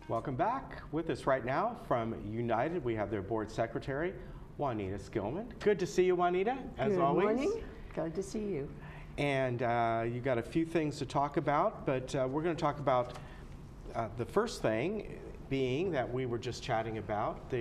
Welcome back. With us right now from United, we have their board secretary, Juanita Skillman. Good to see you, Juanita, as always. Good morning. Good to see you. And you got a few things to talk about, but we're going to talk about the first thing being that we were just chatting about.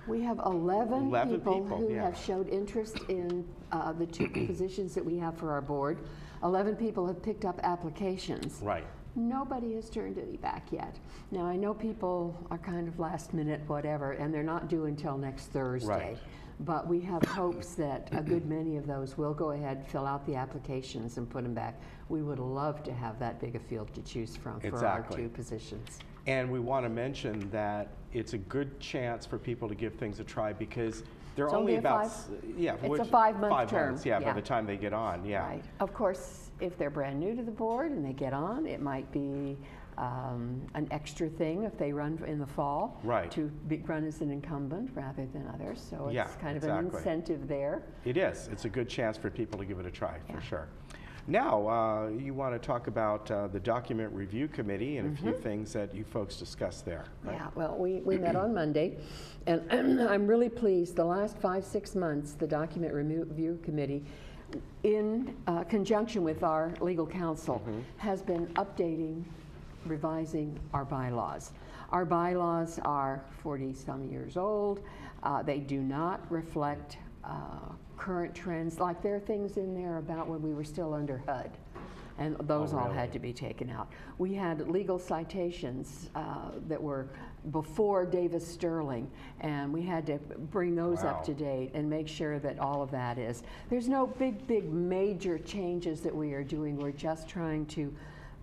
We have 11 people who yeah. have showed interest in the two positions that we have for our board. 11 people have picked up applications. Right. Nobody has turned any back yet. Now, I know people are kind of last minute, whatever, and they're not due until next Thursday. Right. But we have hopes that a good many of those will go ahead, fill out the applications, and put them back. We would love to have that big a field to choose from for our two positions. And we want to mention that it's a good chance for people to give things a try because they're only about it's a 5-month term. Months, by the time they get on, Right. Of course, if they're brand new to the board and they get on, it might be an extra thing if they run in the fall to run as an incumbent rather than others. So it's kind of an incentive there. It is. It's a good chance for people to give it a try, for sure. Now, you want to talk about the Document Review Committee and a few things that you folks discussed there, right? Yeah, well, we met on Monday, and I'm really pleased. The last 5-6 months, the Document Review Committee, in conjunction with our legal counsel, has been updating, revising our bylaws. Our bylaws are 40-some years old. They do not reflect current trends. Like there are things in there about when we were still under HUD, and those all had to be taken out. We had legal citations that were before Davis Sterling, and we had to bring those up to date and make sure that all of that is. There's no big major changes that we are doing. We're just trying to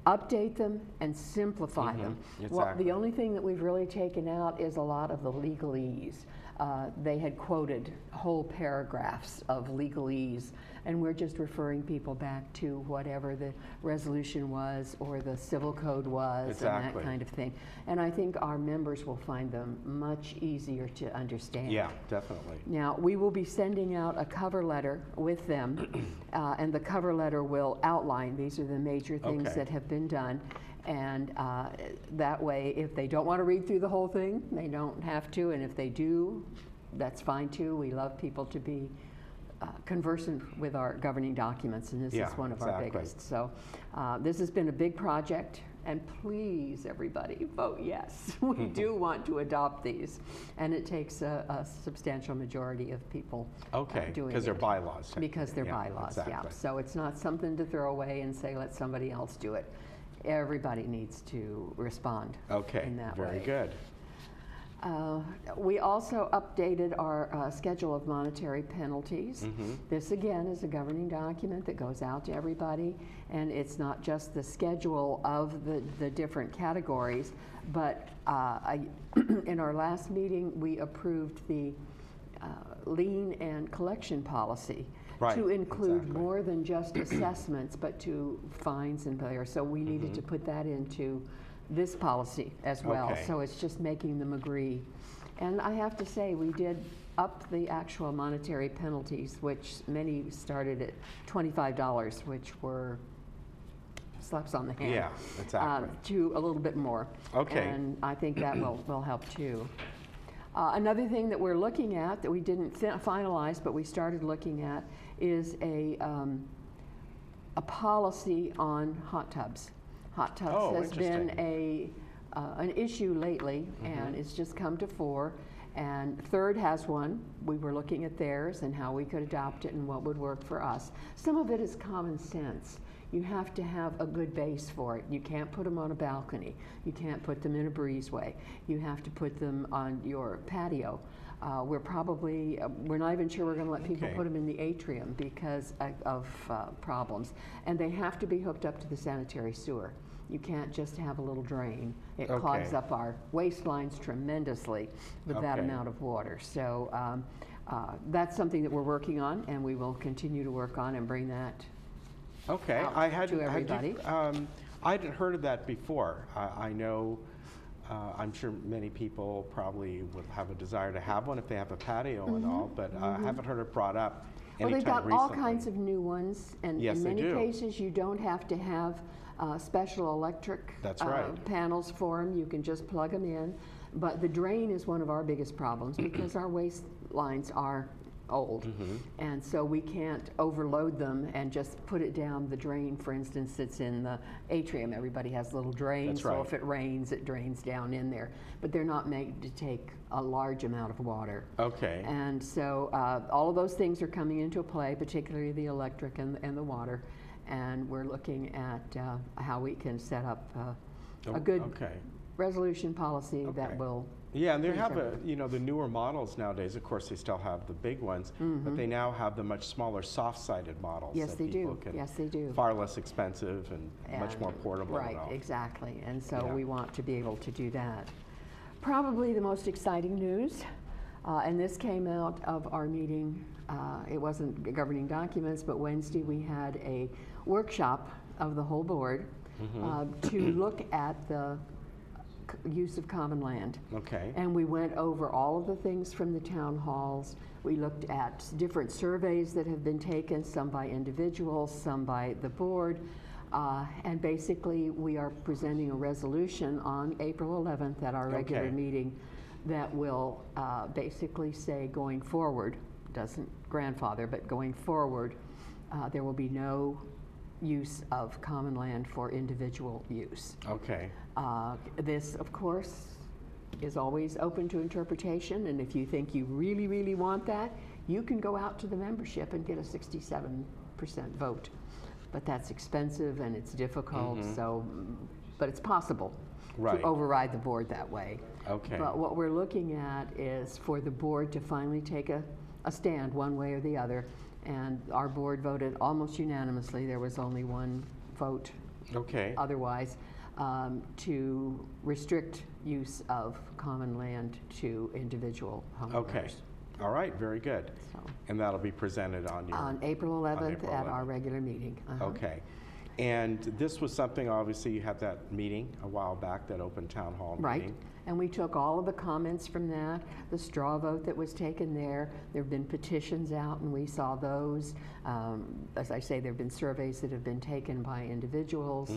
update them and simplify them. Well, the only thing that we've really taken out is a lot of the legalese. They had quoted whole paragraphs of legalese, and we're just referring people back to whatever the resolution was or the civil code was and that kind of thing. And I think our members will find them much easier to understand. Yeah, definitely. Now, we will be sending out a cover letter with them, and the cover letter will outline these are the major things that have been done. And that way, if they don't want to read through the whole thing, they don't have to. And if they do, that's fine too. We love people to be conversant with our governing documents, and this is one of our biggest. So this has been a big project. And please, everybody, vote yes. We do want to adopt these. And it takes a substantial majority of people doing it. Because they're bylaws. Because they're bylaws, So it's not something to throw away and say, let somebody else do it. Everybody needs to respond in that way. Very good. We also updated our schedule of monetary penalties. This again is a governing document that goes out to everybody, and it's not just the schedule of the different categories, but in our last meeting we approved the lien and collection policy. To include more than just assessments, but to fines and there. So we needed to put that into this policy as well. So it's just making them agree. And I have to say, we did up the actual monetary penalties, which many started at $25, which were slaps on the hand. Yeah, exactly. To a little bit more. And I think that will help too. Another thing that we're looking at that we didn't finalize, but we started looking at, is a policy on hot tubs. Hot tubs has been an issue lately, and it's just come to fore. And Third has one. We were looking at theirs and how we could adopt it and what would work for us. Some of it is common sense. You have to have a good base for it. You can't put them on a balcony. You can't put them in a breezeway. You have to put them on your patio. We're not even sure we're going to let people put them in the atrium because of problems. And they have to be hooked up to the sanitary sewer. You can't just have a little drain. It clogs up our waistlines tremendously with that amount of water. So that's something that we're working on, and we will continue to work on and bring that to everybody. I hadn't heard of that before. I know, I'm sure many people probably would have a desire to have one if they have a patio and all, but I haven't heard it brought up anytime recently. Well, they've got all kinds of new ones, and in many cases you don't have to have special electric That's right. panels for them. You can just plug them in. But the drain is one of our biggest problems because our waste lines are old. And so we can't overload them and just put it down the drain. For instance, it's in the atrium. Everybody has little drains, That's so right. if it rains, it drains down in there. But they're not made to take a large amount of water. Okay. And so all of those things are coming into play, particularly the electric and the water. And we're looking at how we can set up a good Okay. resolution policy Okay. that will. Yeah, and they please have everyone. the newer models nowadays, of course, they still have the big ones, but they now have the much smaller soft-sided models. Yes, that they people do. can- Yes, they do. Far less expensive and much more portable and Right, all. exactly. And so Yeah. we want to be able to do that. Probably the most exciting news, and this came out of our meeting, it wasn't governing documents, but Wednesday we had a workshop of the whole board to look at the use of common land. Okay. And we went over all of the things from the town halls. We looked at different surveys that have been taken, some by individuals, some by the board. And basically, we are presenting a resolution on April 11th at our regular Okay. meeting that will basically say going forward, doesn't grandfather, but going forward, there will be no use of common land for individual use. Okay. This, of course, is always open to interpretation, and if you think you really, really want that, you can go out to the membership and get a 67% vote. But that's expensive and it's difficult, but it's possible Right. to override the board that way. Okay. But what we're looking at is for the board to finally take a stand one way or the other, and our board voted almost unanimously. There was only one vote Okay. otherwise, to restrict use of common land to individual homeowners. Okay. All right, very good. So, And that'll be presented on your... on April 11th April at our 11th. regular meeting. Okay. And this was something, obviously, you had that meeting a while back, that open town hall Right, meeting. and we took all of the comments from that, the straw vote that was taken there. There have been petitions out, and we saw those. As I say, there have been surveys that have been taken by individuals,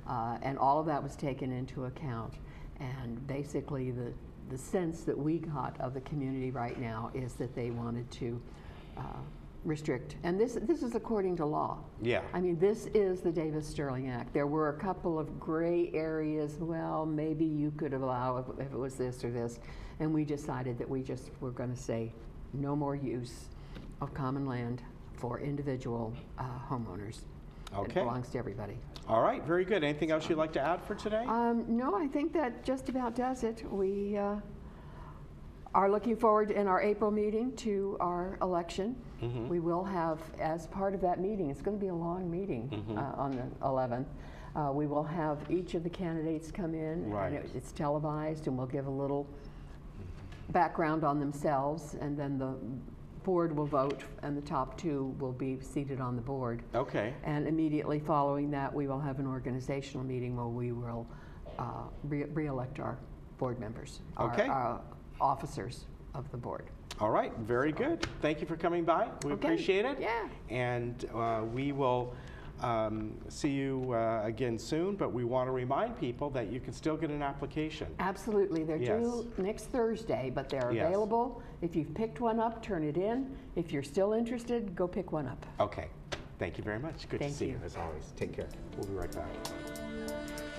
and all of that was taken into account. And basically, the sense that we got of the community right now is that they wanted to restrict, and this is according to law. Yeah. I mean, this is the Davis-Sterling Act. There were a couple of gray areas. Well, maybe you could allow if it was this or this, and we decided that we just were going to say no more use of common land for individual homeowners. Okay. It belongs to everybody. All right, very good. Anything else you'd like to add for today? No, I think that just about does it. We are looking forward in our April meeting to our election. We will have, as part of that meeting, it's going to be a long meeting on the 11th. We will have each of the candidates come in, Right. and it's televised, and we'll give a little background on themselves, and then the board will vote, and the top two will be seated on the board. Okay. And immediately following that, we will have an organizational meeting where we will re-elect our board members, Okay. our officers of the board. All right, very good. Thank you for coming by. We Okay. appreciate it. Yeah. And we will see you again soon, but we want to remind people that you can still get an application. Absolutely. They're Yes. due next Thursday, but they're Yes. available. If you've picked one up, turn it in. If you're still interested, go pick one up. Okay. Thank you very much. Good to Thank see you. you, as always. Take care. We'll be right back.